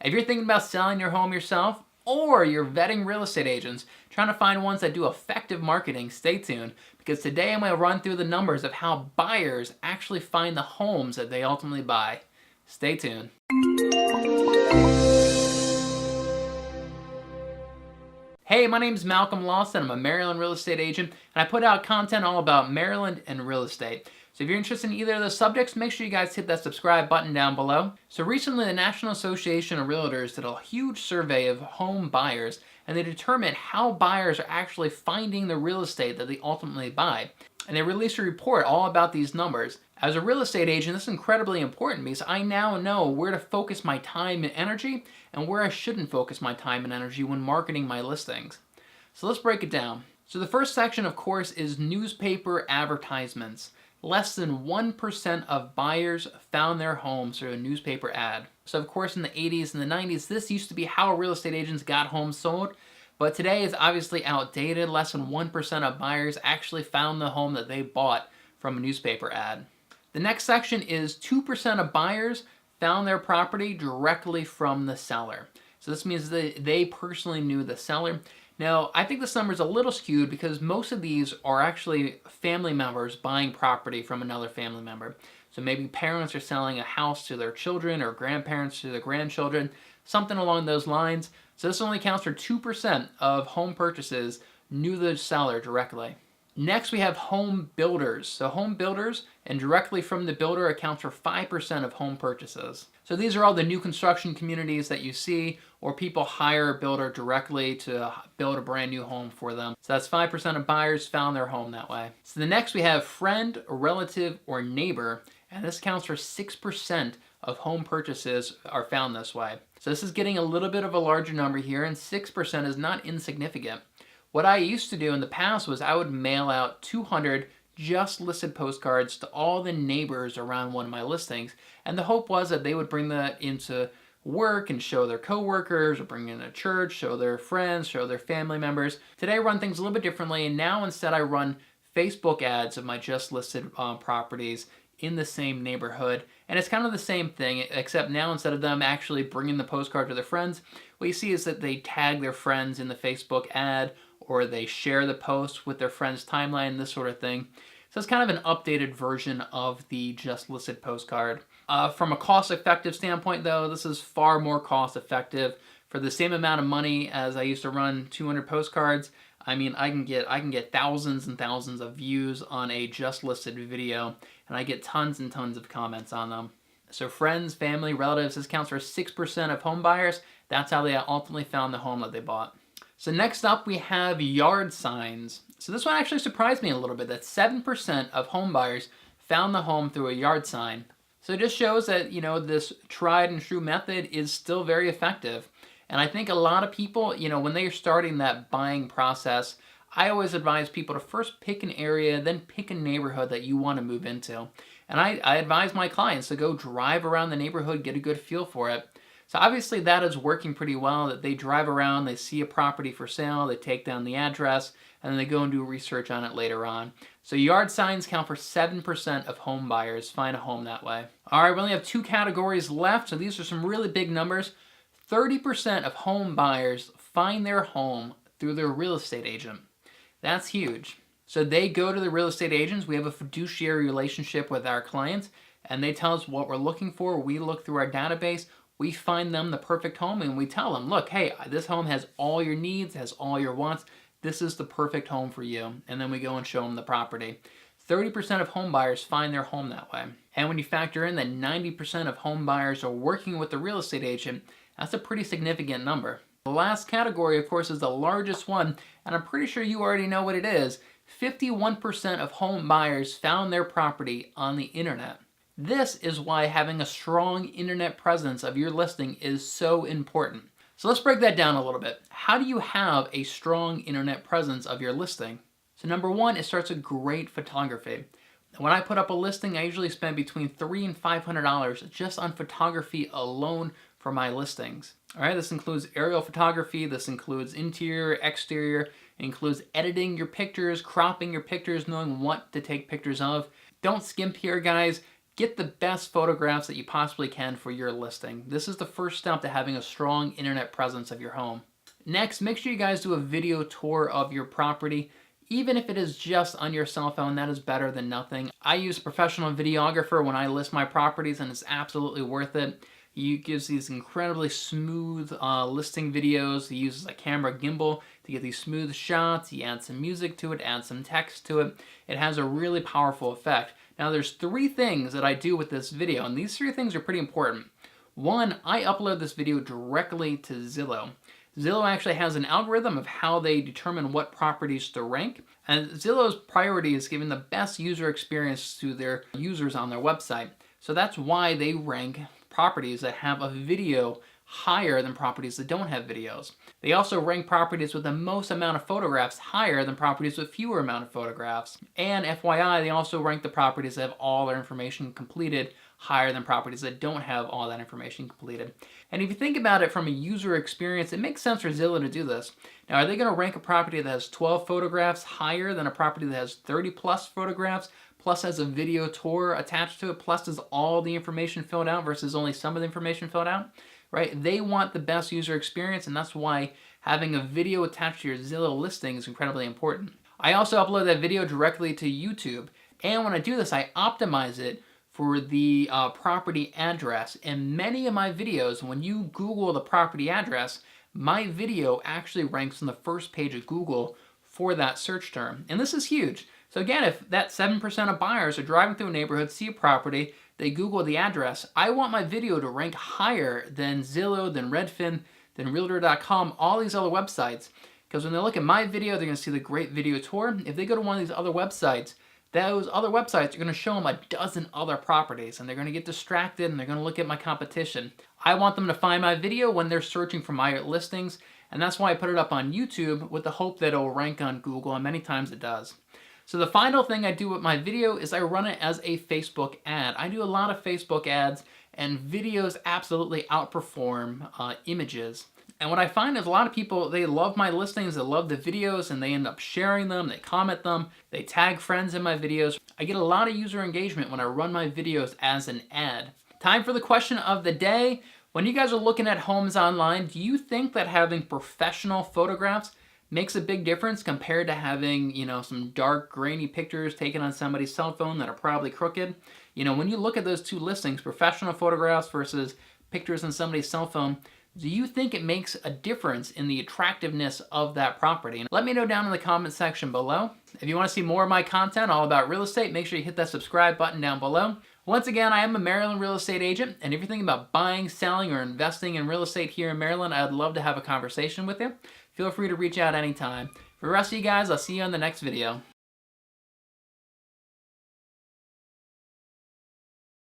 If you're thinking about selling your home yourself, or you're vetting real estate agents, trying to find ones that do effective marketing, stay tuned, because today I'm going to run through the numbers of how buyers actually find the homes that they ultimately buy. Stay tuned. Hey, my name is Malcolm Lawson. I'm a Maryland real estate agent, and I put out content all about Maryland and real estate. So if you're interested in either of those subjects, make sure you guys hit that subscribe button down below. So recently, the National Association of Realtors did a huge survey of home buyers, and they determined how buyers are actually finding the real estate that they ultimately buy. And they released a report all about these numbers. As a real estate agent, this is incredibly important because I now know where to focus my time and energy and where I shouldn't focus my time and energy when marketing my listings. So let's break it down. So the first section, of course, is newspaper advertisements. Less than 1% of buyers found their homes through a newspaper ad. So of course in the 80s and the 90s, this used to be how real estate agents got homes sold. But today is obviously outdated. Less than 1% of buyers actually found the home that they bought from a newspaper ad. The next section is 2% of buyers found their property directly from the seller. So this means that they personally knew the seller. Now, I think this number is a little skewed because most of these are actually family members buying property from another family member. So maybe parents are selling a house to their children or grandparents to their grandchildren, something along those lines. So this only counts for 2% of home purchases knew the seller directly. Next, we have home builders. So home builders and directly from the builder accounts for 5% of home purchases. So these are all the new construction communities that you see, or people hire a builder directly to build a brand new home for them. So that's 5% of buyers found their home that way. So the next we have friend, relative, or neighbor, and this counts for 6% of home purchases are found this way. So this is getting a little bit of a larger number here, and 6% is not insignificant. What I used to do in the past was I would mail out 200 just listed postcards to all the neighbors around one of my listings, and the hope was that they would bring that into work and show their coworkers, or bring it into church, show their friends, show their family members. Today I run things a little bit differently, and now instead I run Facebook ads of my just listed properties in the same neighborhood, and it's kind of the same thing, except now instead of them actually bringing the postcard to their friends, what you see is that they tag their friends in the Facebook ad, or they share the post with their friends' timeline, this sort of thing. So it's kind of an updated version of the just listed postcard. From a cost-effective standpoint, though, this is far more cost-effective. For the same amount of money as I used to run 200 postcards, I mean, I can get thousands and thousands of views on a just listed video, and I get tons and tons of comments on them. So friends, family, relatives, this counts for 6% of home buyers. That's how they ultimately found the home that they bought. So next up we have yard signs. So this one actually surprised me a little bit, that 7% of home buyers found the home through a yard sign. So it just shows that, this tried and true method is still very effective. And I think a lot of people, when they're starting that buying process, I always advise people to first pick an area, then pick a neighborhood that you want to move into. And I advise my clients to go drive around the neighborhood, get a good feel for it. So obviously that is working pretty well, that they drive around, they see a property for sale, they take down the address, and then they go and do research on it later on. So yard signs count for 7% of home buyers find a home that way. All right, we only have 2 categories left, so these are some really big numbers. 30% of home buyers find their home through their real estate agent. That's huge. So they go to the real estate agents, we have a fiduciary relationship with our clients, and they tell us what we're looking for, we look through our database, we find them the perfect home, and we tell them, look, hey, this home has all your needs, has all your wants. This is the perfect home for you. And then we go and show them the property. 30% of home buyers find their home that way. And when you factor in that 90% of home buyers are working with the real estate agent, that's a pretty significant number. The last category, of course, is the largest one, and I'm pretty sure you already know what it is. 51% of home buyers found their property on the internet. This is why having a strong internet presence of your listing is so important. So let's break that down a little bit. How do you have a strong internet presence of your listing? So number one, it starts with great photography. When I put up a listing, I usually spend between $300 and $500 just on photography alone for my listings. All right, this includes aerial photography, this includes interior, exterior, it includes editing your pictures, cropping your pictures, knowing what to take pictures of. Don't skimp here, guys. Get the best photographs that you possibly can for your listing. This is the first step to having a strong internet presence of your home. Next, make sure you guys do a video tour of your property. Even if it is just on your cell phone, that is better than nothing. I use a professional videographer when I list my properties, and it's absolutely worth it. He gives these incredibly smooth listing videos. He uses a camera gimbal to get these smooth shots. He adds some music to it, adds some text to it. It has a really powerful effect. Now there's 3 things that I do with this video, and these 3 things are pretty important. 1, I upload this video directly to Zillow. Zillow actually has an algorithm of how they determine what properties to rank, and Zillow's priority is giving the best user experience to their users on their website. So that's why they rank properties that have a video higher than properties that don't have videos. They also rank properties with the most amount of photographs higher than properties with fewer amount of photographs. And FYI, they also rank the properties that have all their information completed higher than properties that don't have all that information completed. And if you think about it from a user experience, it makes sense for Zillow to do this. Now, are they going to rank a property that has 12 photographs higher than a property that has 30 plus photographs, plus has a video tour attached to it, plus has all the information filled out versus only some of the information filled out? Right? They want the best user experience, and that's why having a video attached to your Zillow listing is incredibly important. I also upload that video directly to YouTube, and when I do this, I optimize it for the property address. In many of my videos, when you Google the property address, my video actually ranks on the first page of Google for that search term. And this is huge. So again, if that 7% of buyers are driving through a neighborhood, see a property, they Google the address, I want my video to rank higher than Zillow, than Redfin, than Realtor.com, all these other websites. Because when they look at my video, they're going to see the great video tour. If they go to one of these other websites, those other websites are going to show them a dozen other properties, and they're going to get distracted, and they're going to look at my competition. I want them to find my video when they're searching for my listings, and that's why I put it up on YouTube with the hope that it'll rank on Google, and many times it does. So the final thing I do with my video is I run it as a Facebook ad. I do a lot of Facebook ads, and videos absolutely outperform images. And what I find is a lot of people, they love my listings, they love the videos, and they end up sharing them, they comment them, they tag friends in my videos. I get a lot of user engagement when I run my videos as an ad. Time for the question of the day. When you guys are looking at homes online, do you think that having professional photographs makes a big difference compared to having, some dark, grainy pictures taken on somebody's cell phone that are probably crooked? When you look at those 2 listings, professional photographs versus pictures on somebody's cell phone, do you think it makes a difference in the attractiveness of that property? And let me know down in the comment section below. If you want to see more of my content all about real estate, make sure you hit that subscribe button down below. Once again, I am a Maryland real estate agent, and if you're thinking about buying, selling, or investing in real estate here in Maryland, I'd love to have a conversation with you. Feel free to reach out anytime. For the rest of you guys, I'll see you on the next video.